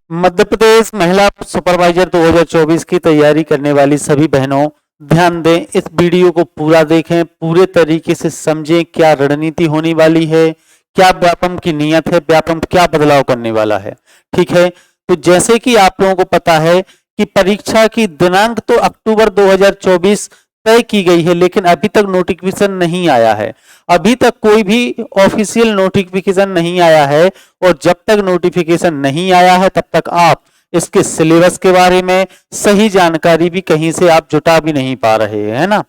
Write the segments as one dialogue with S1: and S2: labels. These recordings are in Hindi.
S1: मध्य प्रदेश महिला सुपरवाइजर 2024 की तैयारी करने वाली सभी बहनों ध्यान दें, इस वीडियो को पूरा देखें, पूरे तरीके से समझें क्या रणनीति होने वाली है, क्या व्यापम की नियत है, व्यापम क्या बदलाव करने वाला है। ठीक है, तो जैसे कि आप लोगों को पता है कि परीक्षा की दिनांक तो अक्टूबर 2024 तय की गई है, लेकिन अभी तक नोटिफिकेशन नहीं आया है। अभी तक कोई भी ऑफिशियल नोटिफिकेशन नहीं आया है, और जब तक नोटिफिकेशन नहीं आया है तब तक आप इसके सिलेबस के बारे में सही जानकारी भी कहीं से आप जुटा भी नहीं पा रहे हैं ना।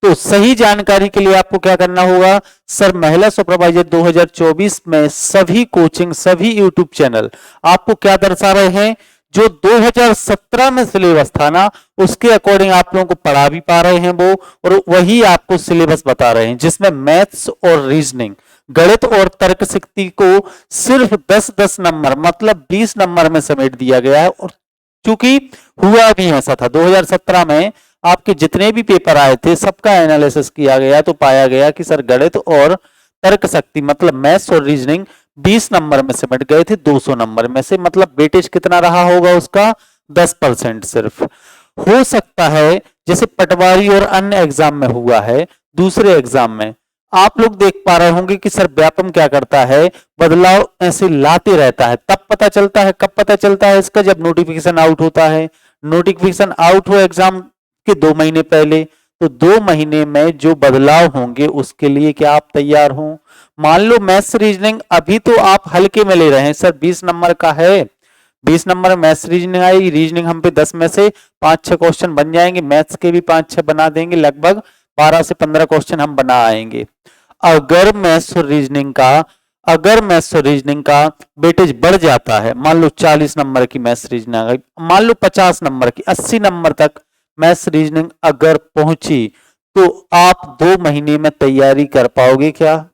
S1: तो सही जानकारी के लिए आपको क्या करना होगा, सर महिला सुपरवाइजर 2024 में सभी कोचिंग, सभी यूट्यूब चैनल आपको क्या दर्शा रहे हैं, जो 2017 में सिलेबस था ना, उसके अकॉर्डिंग आप लोगों को पढ़ा भी पा रहे हैं वो, और वही आपको सिलेबस बता रहे हैं, जिसमें मैथ्स और रीजनिंग, गणित और तर्क शक्ति को सिर्फ 10-10 नंबर मतलब 20 नंबर में समेट दिया गया है। और चूंकि हुआ भी ऐसा था 2017 में, आपके जितने भी पेपर आए थे सबका एनालिसिस किया गया तो पाया गया कि सर गणित और तर्क शक्ति मतलब मैथ्स और रीजनिंग 20 नंबर में सिमट गए थे 200 नंबर में से। मतलब वेटेज कितना रहा होगा उसका, 10% सिर्फ। हो सकता है जैसे पटवारी और अन्य एग्जाम में हुआ है, दूसरे एग्जाम में आप लोग देख पा रहे होंगे कि सर व्यापम क्या करता है, बदलाव ऐसे लाते रहता है। तब पता चलता है, कब पता चलता है इसका, जब नोटिफिकेशन आउट होता है। नोटिफिकेशन आउट हो एग्जाम के 2 महीने पहले, तो 2 महीने में जो बदलाव होंगे उसके लिए क्या आप तैयार हो। मान लो मैथ्स रीजनिंग अभी तो आप हल्के में ले रहे हैं, सर 20 नंबर का है, 20 नंबर मैथ्स रीजनिंग आई, रीजनिंग हम पे 10 में से 5-6 क्वेश्चन बन जाएंगे, मैथ्स के भी 5-6 बना देंगे, लगभग 12 से 15 क्वेश्चन हम बना आएंगे। अगर मैथ्स और रीजनिंग का वेटेज बढ़ जाता है, मान लो 40 नंबर की मैथ्स रीजनिंग आ गई, मान लो 50 नंबर की, 80 नंबर तक मैथ्स रीजनिंग अगर पहुंची, तो आप 2 महीने में तैयारी कर पाओगे क्या,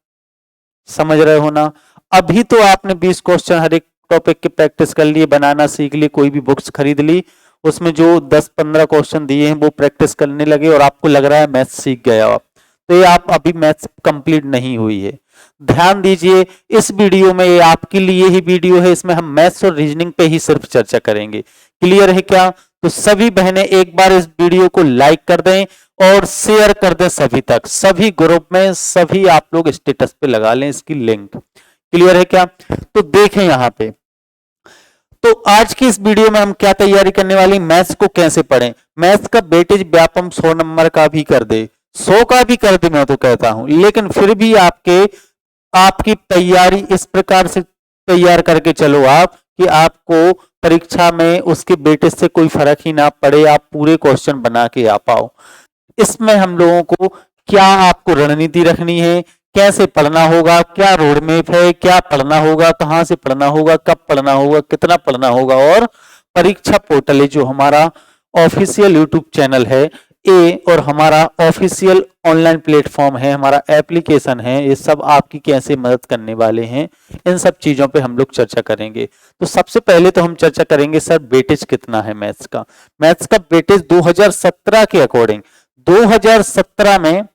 S1: समझ रहे हो ना। अभी तो आपने 20 क्वेश्चन हर एक टॉपिक की प्रैक्टिस कर लिए, बनाना सीख लिए, कोई भी बुक्स खरीद ली, उसमें जो 10-15 क्वेश्चन दिए हैं वो प्रैक्टिस करने लगे और आपको लग रहा है मैथ्स सीख गया आप, तो ये आप अभी मैथ्स कंप्लीट नहीं हुई है। ध्यान दीजिए, इस वीडियो में ये आपके लिए ही वीडियो है, इसमें हम मैथ्स और रीजनिंग पे ही सिर्फ चर्चा करेंगे। क्लियर है क्या? तो सभी बहनें एक बार इस वीडियो को लाइक कर दें और शेयर कर दें सभी तक, सभी ग्रुप में, सभी आप लोग स्टेटस पे लगा लें इसकी लिंक। क्लियर है क्या? तो देखें यहां पे, तो आज की इस वीडियो में हम क्या तैयारी करने वाली, मैथ्स को कैसे पढ़ें। मैथ्स का वेटेज व्यापम 100 नंबर का भी कर दे, 100 का भी कर दे, मैं तो कहता हूं, लेकिन फिर भी आपकी तैयारी इस प्रकार से तैयार करके चलो आप कि आपको परीक्षा में उसके वेटेज से कोई फर्क ही ना पड़े, आप पूरे क्वेश्चन बना के आ पाओ। इसमें हम लोगों को क्या आपको रणनीति रखनी है, कैसे पढ़ना होगा, क्या रोड मैप है, क्या पढ़ना होगा, कहां से पढ़ना होगा, कब पढ़ना होगा, कितना पढ़ना होगा, और परीक्षा पोर्टल है जो हमारा ऑफिशियल यूट्यूब चैनल है ए, और हमारा ऑफिशियल ऑनलाइन प्लेटफॉर्म है, हमारा एप्लीकेशन है, ये सब आपकी कैसे मदद करने वाले हैं, इन सब चीजों पे हम लोग चर्चा करेंगे। तो सबसे पहले तो हम चर्चा करेंगे सर वेटेज कितना है मैथ्स का। मैथ्स का वेटेज 2017 के अकॉर्डिंग, 2017 में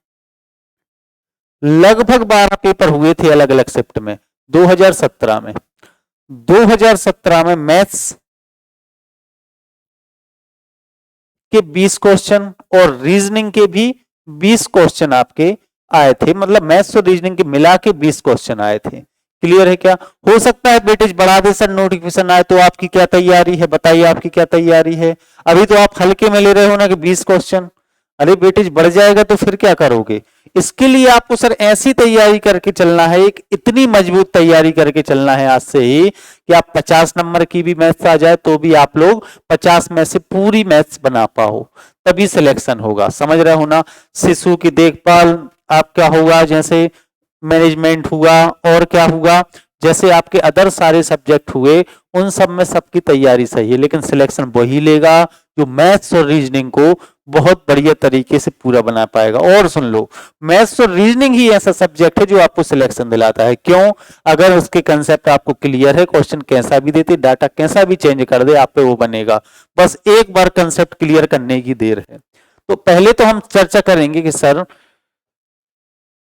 S1: लगभग 12 पेपर हुए थे अलग अलग शिफ्ट में। 2017 में मैथ्स के 20 क्वेश्चन और रीजनिंग के भी 20 क्वेश्चन आपके आए थे, मतलब मैथ्स और रीजनिंग के मिला के 20 क्वेश्चन आए थे। क्लियर है क्या? हो सकता है वेटेज बढ़ा दे सर, नोटिफिकेशन आए, तो आपकी क्या तैयारी है, बताइए आपकी क्या तैयारी है। अभी तो आप हल्के में ले रहे हो ना कि 20 क्वेश्चन, अरे वेटेज बढ़ जाएगा तो फिर क्या करोगे। इसके लिए आपको सर ऐसी तैयारी करके चलना है, एक इतनी मजबूत तैयारी करके चलना है आज से ही कि आप 50 नंबर की भी मैथ्स आ जाए तो भी आप लोग 50 में से पूरी मैथ्स बना पाओ, तभी सिलेक्शन होगा। समझ रहे हो ना। शिशु की देखभाल आपका होगा, जैसे मैनेजमेंट हुआ, और क्या हुआ, जैसे आपके अदर सारे सब्जेक्ट हुए, उन सब में सबकी तैयारी सही है, लेकिन सिलेक्शन वही लेगा जो मैथ्स और रीजनिंग को बहुत बढ़िया तरीके से पूरा बना पाएगा। और सुन लो, मैथ्स और रीजनिंग ही ऐसा सब्जेक्ट है जो आपको सिलेक्शन दिलाता है। क्यों? अगर उसके कंसेप्ट आपको क्लियर है, क्वेश्चन कैसा भी देते, डाटा कैसा भी चेंज कर दे, आप पे वो बनेगा। बस एक बार कंसेप्ट क्लियर करने की देर है। तो पहले तो हम चर्चा करेंगे कि सर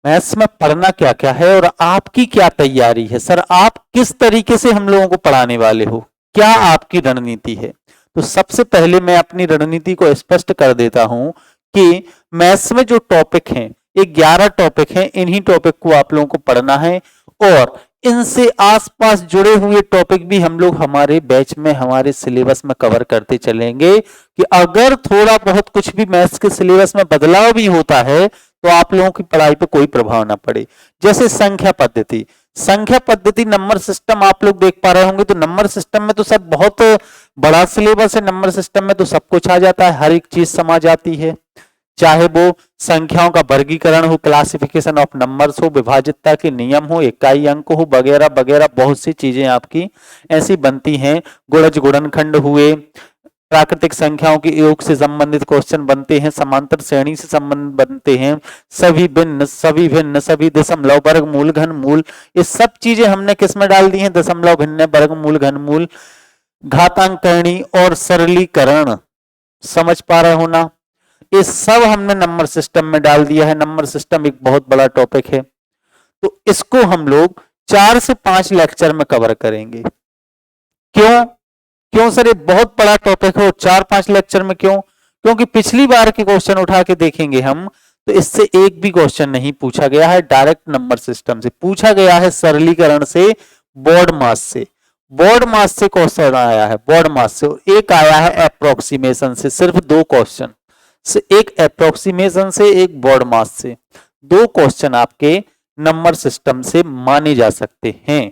S1: मैथ्स में पढ़ना क्या क्या है और आपकी क्या तैयारी है। सर आप किस तरीके से हम लोगों को पढ़ाने वाले हो, क्या आपकी रणनीति है। तो सबसे पहले मैं अपनी रणनीति को स्पष्ट कर देता हूं कि मैथ्स में जो टॉपिक हैं, ये 11 टॉपिक हैं, इन्हीं टॉपिक को आप लोगों को पढ़ना है और इनसे आसपास जुड़े हुए टॉपिक भी हम लोग हमारे बैच में, हमारे सिलेबस में कवर करते चलेंगे कि अगर थोड़ा बहुत कुछ भी मैथ्स के सिलेबस में बदलाव भी होता है तो आप लोगों की पढ़ाई पे कोई प्रभाव ना पड़े। जैसे संख्या पद्धति, नंबर सिस्टम आप लोग देख पा रहे होंगे। तो नंबर सिस्टम में तो सब बहुत बड़ा सिलेबस है। नंबर सिस्टम में तो सब कुछ आ जाता है, हर एक चीज समा जाती है, चाहे वो संख्याओं का वर्गीकरण हो, क्लासिफिकेशन ऑफ नंबर्स हो, विभाज्यता के नियम हो, इकाई अंक हो, वगैरह वगैरह बहुत सी चीजें आपकी ऐसी बनती हैं। गुणज गुणनखंड हुए, प्राकृतिक संख्याओं के योग से संबंधित क्वेश्चन बनते हैं, समांतर श्रेणी से संबंध बनते हैं, सभी भिन्न, सभी दशमलव, वर्गमूल, घनमूल, ये सब चीजें हमने किस में डाल दी हैं, दशमलव, भिन्न, वर्गमूल, घनमूल, घातांकरणी और सरलीकरण। समझ पा रहे हो ना, ये सब हमने नंबर सिस्टम में डाल दिया है। नंबर सिस्टम एक बहुत बड़ा टॉपिक है, तो इसको हम लोग 4 से 5 लेक्चर में कवर करेंगे। क्यों सर, ये बहुत बड़ा टॉपिक है और 4-5 लेक्चर में क्यों? क्योंकि पिछली बार के क्वेश्चन उठा के देखेंगे हम तो इससे एक भी क्वेश्चन नहीं पूछा गया है डायरेक्ट नंबर सिस्टम से, पूछा गया है सरलीकरण से, बोर्ड मास से क्वेश्चन आया है, बोर्ड मास से, एक आया है अप्रोक्सीमेशन से। सिर्फ 2 क्वेश्चन से, एक अप्रोक्सीमेशन से, एक बोर्ड मास से, 2 क्वेश्चन आपके नंबर सिस्टम से माने जा सकते हैं।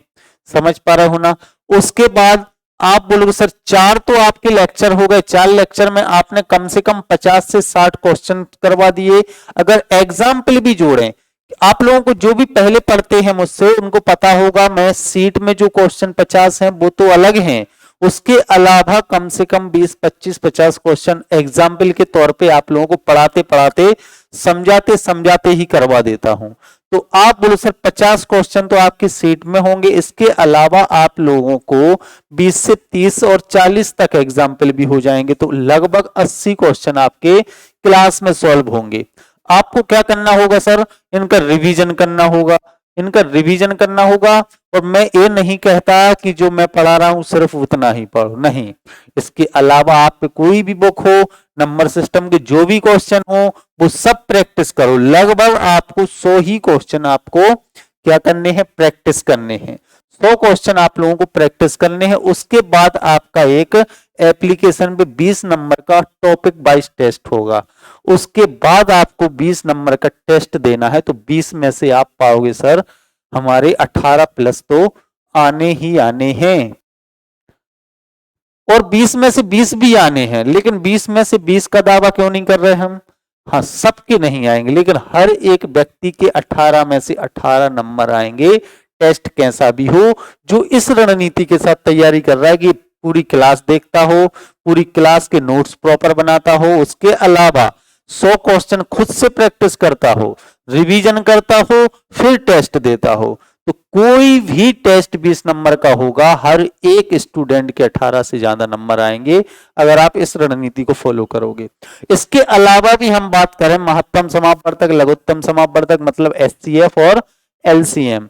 S1: समझ पा रहे हो ना। उसके बाद आप बोलोगे सर 4 तो आपके लेक्चर हो गए, 4 लेक्चर में आपने कम से कम 50 से 60 क्वेश्चन करवा दिए। अगर एग्जाम्पल भी जोड़ें, आप लोगों को जो भी पहले पढ़ते हैं मुझसे उनको पता होगा, मैं सीट में जो क्वेश्चन 50 हैं वो तो अलग हैं, उसके अलावा कम से कम 20, 25, 50 क्वेश्चन एग्जाम्पल के तौर पे आप लोगों को पढ़ाते पढ़ाते, समझाते ही करवा देता हूं। तो आप बोलो सर 50 क्वेश्चन तो आपकी सीट में होंगे, इसके अलावा आप लोगों को 20 से 30 और 40 तक एग्जाम्पल भी हो जाएंगे, तो लगभग 80 क्वेश्चन आपके क्लास में सॉल्व होंगे। आपको क्या करना होगा सर, इनका रिवीजन करना होगा। और मैं ये नहीं कहता कि जो मैं पढ़ा रहा हूं सिर्फ उतना ही पढ़ो, नहीं, इसके अलावा आप पे कोई भी बुक हो, नंबर सिस्टम के जो भी क्वेश्चन हो वो सब प्रैक्टिस करो। लगभग आपको 100 ही क्वेश्चन आपको क्या करने हैं, प्रैक्टिस करने हैं। 100 क्वेश्चन आप लोगों को प्रैक्टिस करने हैं। उसके बाद आपका एक एप्लीकेशन पे 20 नंबर का टॉपिक वाइज टेस्ट होगा। उसके बाद आपको 20 नंबर का टेस्ट देना है। तो 20 में से आप पाओगे सर हमारे 18 प्लस तो आने ही आने हैं, और 20 में से 20 भी आने हैं। लेकिन 20 में से 20 का दावा क्यों नहीं कर रहे हम, हाँ सबके नहीं आएंगे, लेकिन हर एक व्यक्ति के 18 में से 18 नंबर आएंगे, टेस्ट कैसा भी हो। जो इस रणनीति के साथ तैयारी कर रहा है कि पूरी क्लास देखता हो, पूरी क्लास के नोट्स प्रॉपर बनाता हो, उसके अलावा 100 क्वेश्चन खुद से प्रैक्टिस करता हो, रिवीजन करता हो, फिर टेस्ट देता हो, तो कोई भी टेस्ट 20 नंबर का होगा, हर एक स्टूडेंट के 18 से ज्यादा नंबर आएंगे अगर आप इस रणनीति को फॉलो करोगे। इसके अलावा भी हम बात करें महत्तम समापवर्तक, लघुत्तम समापवर्तक, मतलब एचसीएफ और एलसीएम।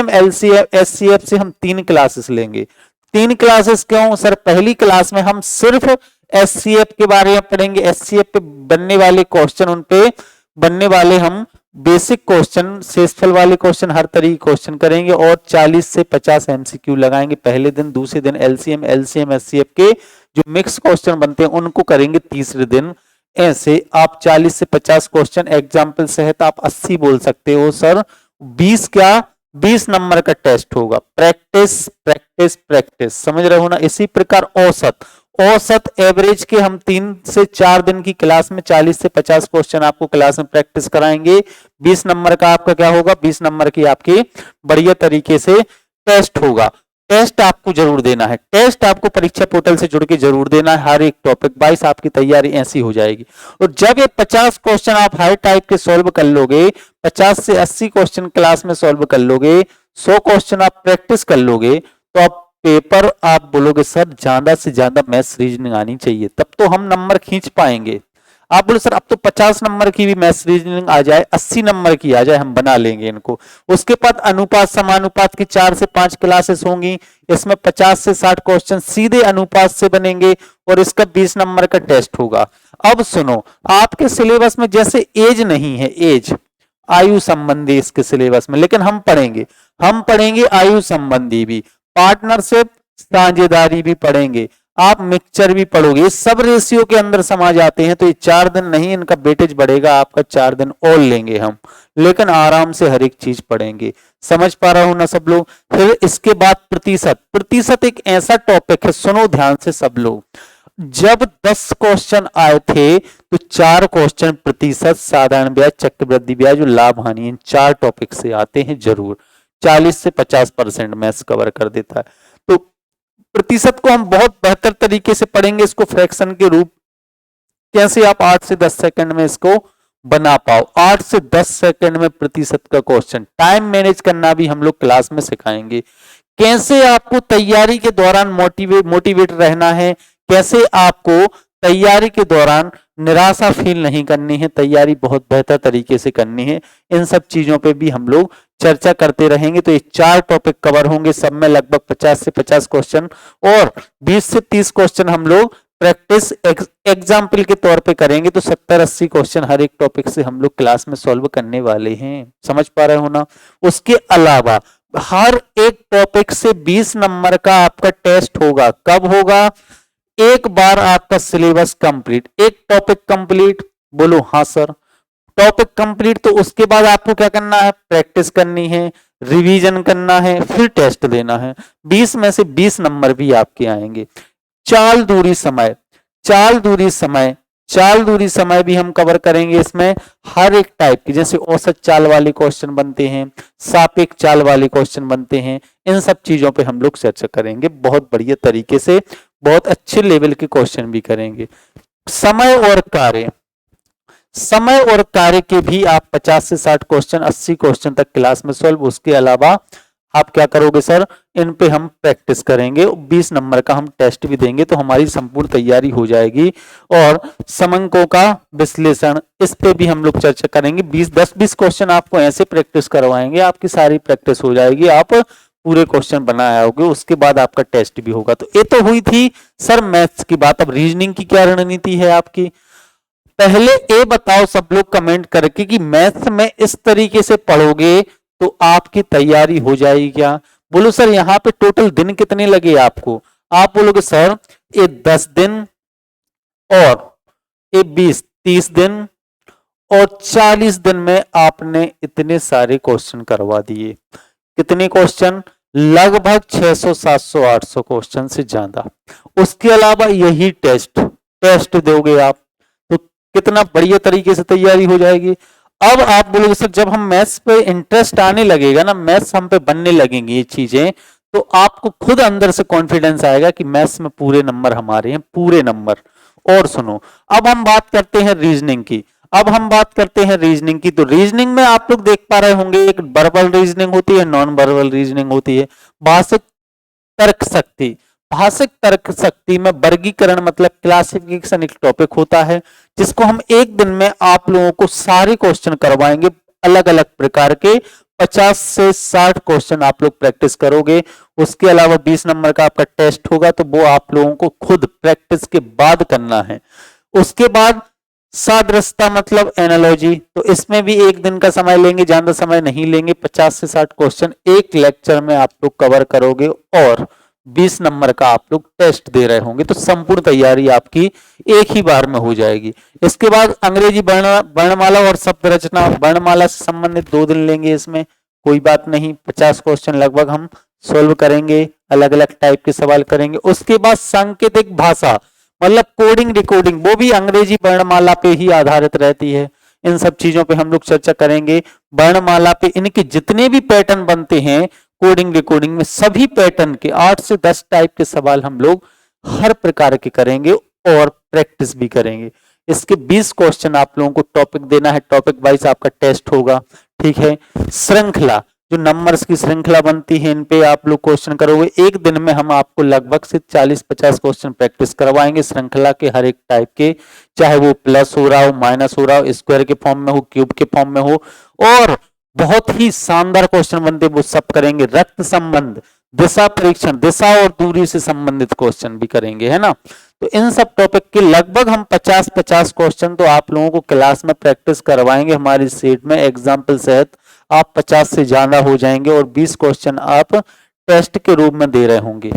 S1: एचसीएफ से हम 3 क्लासेस लेंगे। 3 क्लासेस क्यों सर, पहली क्लास में हम सिर्फ एचसीएफ के बारे में पढ़ेंगे, एचसीएफ पे बनने वाले क्वेश्चन, उन पे बनने वाले हम बेसिक क्वेश्चन, शेषफल वाले क्वेश्चन, हर तरह के क्वेश्चन करेंगे और 40 से 50 एमसीक्यू लगाएंगे पहले दिन। दूसरे दिन एलसीएम एचसीएफ के जो मिक्स क्वेश्चन बनते हैं उनको करेंगे तीसरे दिन। ऐसे आप 40 से 50 क्वेश्चन एग्जाम्पल सहित आप 80 बोल सकते हो सर। 20 नंबर का टेस्ट होगा। प्रैक्टिस प्रैक्टिस प्रैक्टिस, समझ रहे हो ना। इसी प्रकार औसत एवरेज के हम 3 से 4 दिन की क्लास में 40 से 50 क्वेश्चन आपको क्लास में प्रैक्टिस कराएंगे। 20 नंबर का आपका क्या होगा, 20 नंबर की आपकी बढ़िया तरीके से टेस्ट होगा। टेस्ट आपको जरूर देना है, टेस्ट आपको परीक्षा पोर्टल से जुड़ के जरूर देना है। हर एक टॉपिक वाइज आपकी तैयारी ऐसी हो जाएगी। और जब ये 50 क्वेश्चन आप हाई टाइप के सॉल्व कर लोगे, 50 से 80 क्वेश्चन क्लास में सॉल्व कर लोगे, 100 क्वेश्चन आप प्रैक्टिस कर लोगे, तो आप पेपर आप बोलोगे सर ज्यादा से ज्यादा मैथ्स रीजनिंग आनी चाहिए, तब तो हम नंबर खींच पाएंगे। आप बोले सर अब तो 50 नंबर की भी मैथ्स रीजनिंग आ जाए, 80 नंबर की आ जाए, हम बना लेंगे इनको। उसके बाद अनुपात समानुपात की 4 से 5 क्लासेस होंगी, इसमें 50 से 60 क्वेश्चन सीधे अनुपात से बनेंगे और इसका 20 नंबर का टेस्ट होगा। अब सुनो, आपके सिलेबस में जैसे एज नहीं है, एज आयु संबंधी इसके सिलेबस में, लेकिन हम पढ़ेंगे आयु संबंधी भी, पार्टनरशिप साझेदारी भी पढ़ेंगे, आप मिक्सचर भी पढ़ोगे, ये सब रेशियो के अंदर समा जाते हैं। तो ये 4 दिन नहीं, इनका वेटेज बढ़ेगा आपका, 4 दिन और लेंगे हम, लेकिन आराम से हर एक चीज पढ़ेंगे। समझ पा रहा हूं ना सब लोग। फिर इसके बाद प्रतिशत एक ऐसा टॉपिक है, सुनो ध्यान से सब लोग। जब 10 क्वेश्चन आए थे तो 4 क्वेश्चन प्रतिशत, साधारण ब्याज, चक्रवृद्धि ब्याज और लाभ हानि, इन 4 टॉपिक से आते हैं जरूर। 40 से 50% मैथ्स कवर कर देता है। तो प्रतिशत को हम बहुत बेहतर तरीके से पढ़ेंगे, इसको फ्रैक्शन के रूप, कैसे आप 8 से 10 सेकंड में इसको बना पाओ। 8 से 10 सेकंड में प्रतिशत का क्वेश्चन, टाइम मैनेज करना भी हम लोग क्लास में सिखाएंगे। कैसे आपको तैयारी के दौरान मोटिवेट रहना है, कैसे आपको तैयारी के दौरान निराशा फील नहीं करनी है, तैयारी बहुत बेहतर तरीके से करनी है, इन सब चीजों पे भी हम लोग चर्चा करते रहेंगे। तो ये 4 टॉपिक कवर होंगे, सब में लगभग 50 से 50 क्वेश्चन और 20 से 30 क्वेश्चन हम लोग प्रैक्टिस एग्जाम्पल के तौर पे करेंगे। तो 70-80 क्वेश्चन हर एक टॉपिक से हम लोग क्लास में सॉल्व करने वाले हैं। समझ पा रहे हो ना। उसके अलावा हर एक टॉपिक से 20 नंबर का आपका टेस्ट होगा। कब होगा? एक बार आपका सिलेबस कंप्लीट, एक टॉपिक कंप्लीट, बोलो हाँ सर, टॉपिक कंप्लीट, तो उसके बाद आपको क्या करना है? प्रैक्टिस करनी है, रिवीजन करना है, फिर टेस्ट देना है। 20 में से 20 नंबर भी आपके आएंगे। चाल दूरी समय भी हम कवर करेंगे। इसमें हर एक टाइप की, जैसे औसत चाल वाले क्वेश्चन बनते हैं, सापेक्ष चाल वाले क्वेश्चन बनते हैं, इन सब चीजों पे हम लोग चर्चा करेंगे बहुत बढ़िया तरीके से, बहुत अच्छे लेवल के क्वेश्चन भी करेंगे। समय और कार्य के भी आप 50 से 60 क्वेश्चन, 80 क्वेश्चन तक क्लास में सॉल्व। उसके अलावा आप क्या करोगे सर? इन पे हम प्रैक्टिस करेंगे, 20 नंबर का हम टेस्ट भी देंगे, तो हमारी संपूर्ण तैयारी हो जाएगी। और समंकों का विश्लेषण, इस पे भी हम लोग चर्चा करेंगे। 10-20 क्वेश्चन आपको ऐसे प्रैक्टिस करवाएंगे, आपकी सारी प्रैक्टिस हो जाएगी, आप पूरे क्वेश्चन बना आओगे। उसके बाद आपका टेस्ट भी होगा। तो ये तो हुई थी सर मैथ्स की बात। अब रीजनिंग की क्या रणनीति है आपकी? पहले ये बताओ सब लोग कमेंट करके कि मैथ्स में इस तरीके से पढ़ोगे तो आपकी तैयारी हो जाएगी क्या? बोलो सर यहाँ पे टोटल दिन कितने लगे आपको? आप बोलोगे सर ये 10 दिन और ये 20-30 दिन और 40 दिन में आपने इतने सारे क्वेश्चन करवा दिए। कितने क्वेश्चन? लगभग 600, 700, 800 क्वेश्चन से ज्यादा। उसके अलावा यही टेस्ट दोगे आप, तो कितना बढ़िया तरीके से तैयारी हो जाएगी। अब आप बोलोगे सर जब हम मैथ्स पे इंटरेस्ट आने लगेगा ना, मैथ्स हम पे बनने लगेंगी ये चीजें, तो आपको खुद अंदर से कॉन्फिडेंस आएगा कि मैथ्स में पूरे नंबर हमारे हैं, पूरे नंबर। और सुनो, अब हम बात करते हैं रीजनिंग की। तो रीजनिंग में आप लोग देख पा रहे होंगे, एक वर्बल रीजनिंग होती है, नॉन वर्बल रीजनिंग होती है। भाषिक तर्क शक्ति में वर्गीकरण मतलब क्लासिफिकेशन एक टॉपिक होता है, जिसको हम एक दिन में आप लोगों को सारे क्वेश्चन करवाएंगे, अलग अलग प्रकार के 50 से 60 क्वेश्चन आप लोग प्रैक्टिस करोगे। उसके अलावा 20 नंबर का आपका टेस्ट होगा, तो वो आप लोगों को खुद प्रैक्टिस के बाद करना है। उसके बाद सादृश्यता मतलब एनालॉजी, तो इसमें भी एक दिन का समय लेंगे, ज्यादा समय नहीं लेंगे। 50 से 60 क्वेश्चन एक लेक्चर में आप लोग कवर करोगे और 20 नंबर का आप लोग टेस्ट दे रहे होंगे, तो संपूर्ण तैयारी आपकी एक ही बार में हो जाएगी। इसके बाद अंग्रेजी वर्णमाला और शब्द रचना, वर्णमाला से संबंधित 2 दिन लेंगे, इसमें कोई बात नहीं। 50 क्वेश्चन लगभग हम सोल्व करेंगे, अलग अलग टाइप के सवाल करेंगे। उसके बाद सांकेतिक भाषा मतलब कोडिंग डिकोडिंग, वो भी अंग्रेजी वर्णमाला पे ही आधारित रहती है। इन सब चीजों पे हम लोग चर्चा करेंगे। वर्णमाला पे इनके जितने भी पैटर्न बनते हैं कोडिंग डिकोडिंग में, सभी पैटर्न के 8 से 10 टाइप के सवाल हम लोग हर प्रकार के करेंगे और प्रैक्टिस भी करेंगे। इसके 20 क्वेश्चन आप लोगों को टॉपिक देना है, टॉपिक वाइज आपका टेस्ट होगा, ठीक है। श्रृंखला, जो नंबर्स की श्रृंखला बनती है इन पे आप लोग क्वेश्चन करोगे। एक दिन में हम आपको लगभग से 40-50 क्वेश्चन प्रैक्टिस करवाएंगे श्रृंखला के हर एक टाइप के, चाहे वो प्लस हो रहा हो, माइनस हो रहा हो, स्क्वायर के फॉर्म में हो, क्यूब के फॉर्म में हो, और बहुत ही शानदार क्वेश्चन बनते वो सब करेंगे। रक्त संबंध, दिशा परीक्षण, दिशा और दूरी से संबंधित क्वेश्चन भी करेंगे, है ना। तो इन सब टॉपिक के लगभग हम 50-50 क्वेश्चन तो आप लोगों को क्लास में प्रैक्टिस करवाएंगे हमारी सीट में एग्जाम्पल सहित। आप 50 से ज्यादा हो जाएंगे और 20 क्वेश्चन आप टेस्ट के रूप में दे रहे होंगे।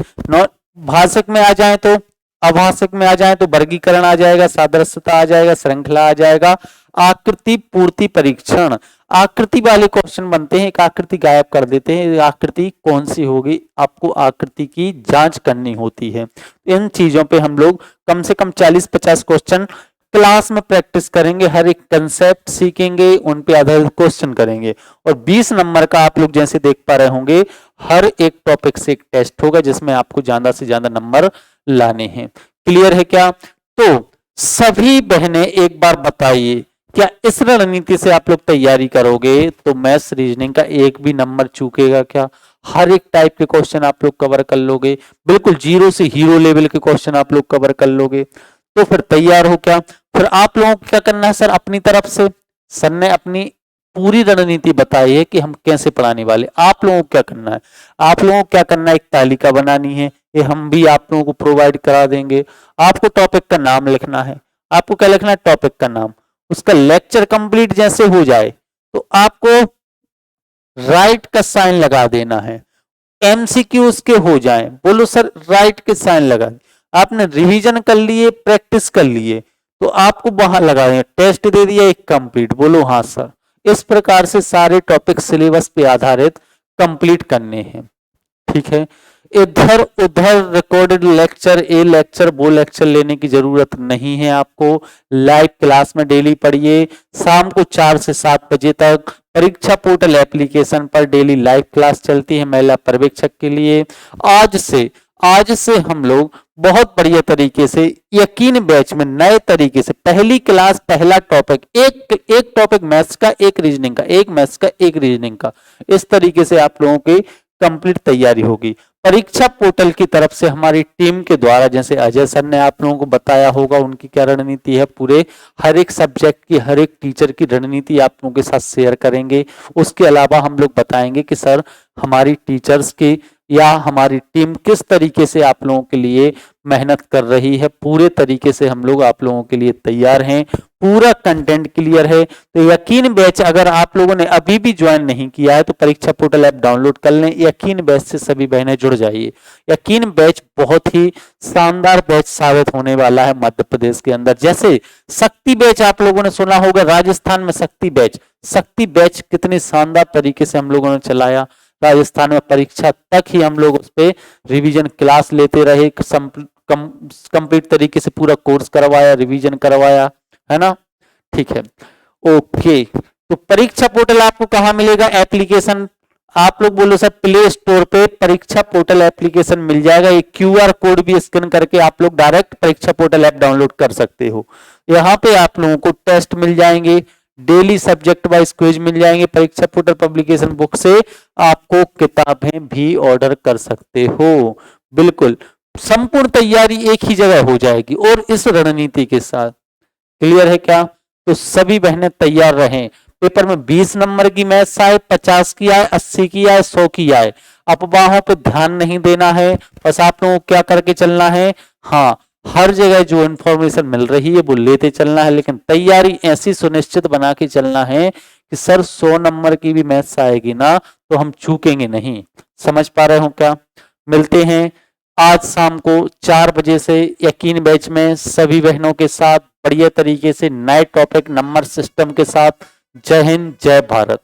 S1: भाषिक में आ जाए तो, अभाषिक में आ जाए तो वर्गीकरण आ जाएगा, सादृश्यता आ जाएगा, श्रृंखला आ जाएगा, आकृति पूर्ति परीक्षण, आकृति वाले क्वेश्चन बनते हैं, एक आकृति गायब कर देते हैं, आकृति कौन सी होगी आपको आकृति की जांच करनी होती है। इन चीजों पे हम लोग कम से कम 40-50 क्वेश्चन क्लास में प्रैक्टिस करेंगे, हर एक कंसेप्ट सीखेंगे, उन पे आधारित क्वेश्चन करेंगे। और 20 नंबर का आप लोग जैसे देख पा रहे होंगे हर एक टॉपिक से एक टेस्ट होगा जिसमें आपको ज्यादा से ज्यादा नंबर लाने हैं। क्लियर है क्या? तो सभी बहनें एक बार बताइए, क्या इस रणनीति से आप लोग तैयारी करोगे तो मैथ्स रीजनिंग का एक भी नंबर चूकेगा क्या? हर एक टाइप के क्वेश्चन आप लोग कवर कर लोगे, बिल्कुल जीरो से हीरो लेवल के क्वेश्चन आप लोग कवर कर लोगे। तो फिर तैयार हो क्या? फिर आप लोगों को क्या करना है सर, अपनी तरफ से सर ने अपनी पूरी रणनीति बताई है कि हम कैसे पढ़ाने वाले। आप लोगों को क्या करना है, आप लोगों को क्या करना है, एक तालिका बनानी है, ये हम भी आप लोगों को प्रोवाइड करा देंगे। आपको टॉपिक का नाम लिखना है, आपको क्या लिखना है, टॉपिक का नाम, उसका लेक्चर कंप्लीट जैसे हो जाए तो आपको राइट का साइन लगा देना है। एमसीक्यू उसके हो जाए, बोलो सर राइट के साइन लगा। आपने रिवीजन कर लिए, प्रैक्टिस कर लिए, तो आपको वहां लगा दें टेस्ट दे दिया एक कंप्लीट, बोलो हाँ सर। इस प्रकार से सारे टॉपिक सिलेबस पे आधारित कंप्लीट करने हैं, ठीक है। इधर उधर रिकॉर्डेड लेक्चर, ए लेक्चर वो लेक्चर लेने की जरूरत नहीं है आपको। लाइव क्लास में डेली पढ़िए, शाम को 4 से 7 बजे तक परीक्षा पोर्टल एप्लीकेशन पर डेली लाइव क्लास चलती है महिला पर्यवेक्षक के लिए। आज से हम लोग बहुत बढ़िया तरीके से यकीन बैच में नए तरीके से पहली क्लास पहला टॉपिक, एक टॉपिक मैथ्स का, एक रीजनिंग का, एक मैथ्स का, एक रीजनिंग का, इस तरीके से आप लोगों की कंप्लीट तैयारी होगी। परीक्षा पोर्टल की तरफ से हमारी टीम के द्वारा, जैसे अजय सर ने आप लोगों को बताया होगा उनकी क्या रणनीति है, पूरे हर एक सब्जेक्ट की हर एक टीचर की रणनीति आप लोगों के साथ शेयर करेंगे। उसके अलावा हम लोग बताएंगे कि सर हमारी टीचर्स की या हमारी टीम किस तरीके से आप लोगों के लिए मेहनत कर रही है, पूरे तरीके से हम लोग आप लोगों के लिए तैयार हैं, पूरा कंटेंट क्लियर है। तो यकीन बैच अगर आप लोगों ने अभी भी ज्वाइन नहीं किया है तो परीक्षा पोर्टल ऐप डाउनलोड कर लें, यकीन बैच से सभी बहनें जुड़ जाइए। यकीन बैच बहुत ही शानदार बैच साबित होने वाला है मध्य प्रदेश के अंदर। जैसे शक्ति बैच आप लोगों ने सुना होगा, राजस्थान में शक्ति बैच कितनी शानदार तरीके से हम लोगों ने चलाया। राजस्थान में परीक्षा तक ही हम लोग उस पर रिवीजन क्लास लेते रहे, कंप्लीट तरीके से पूरा कोर्स करवाया, रिवीजन करवाया, है ना, ठीक है। ओके, तो परीक्षा पोर्टल आपको कहां मिलेगा? एप्लीकेशन आप लोग बोलो सर प्ले स्टोर पे परीक्षा पोर्टल एप्लीकेशन मिल जाएगा। एक क्यूआर कोड भी स्कैन करके आप लोग डायरेक्ट परीक्षा पोर्टल ऐप डाउनलोड कर सकते हो। यहाँ पे आप लोगों को टेस्ट मिल जाएंगे, डेली सब्जेक्ट वाइज क्विज मिल जाएंगे। परीक्षा पोर्टल पब्लिकेशन बुक से आपको किताबें भी ऑर्डर कर सकते हो। बिल्कुल संपूर्ण तैयारी एक ही जगह हो जाएगी और इस रणनीति के साथ। क्लियर है क्या? तो सभी बहनें तैयार रहें। पेपर में 20 नंबर की मैथ्स आए, 50 की आए, 80 की आए, 100 की आए, अफवाहों पे ध्यान नहीं देना है। बस आप लोगों को क्या करके चलना है, हाँ हर जगह जो इंफॉर्मेशन मिल रही है वो लेते चलना है, लेकिन तैयारी ऐसी सुनिश्चित बना के चलना है कि सर 100 नंबर की भी मैथ्स आएगी ना तो हम चूकेंगे नहीं। समझ पा रहे हो क्या? मिलते हैं आज शाम को 4 बजे से यकीन बैच में सभी बहनों के साथ बढ़िया तरीके से नए टॉपिक नंबर सिस्टम के साथ। जय हिंद, जय भारत।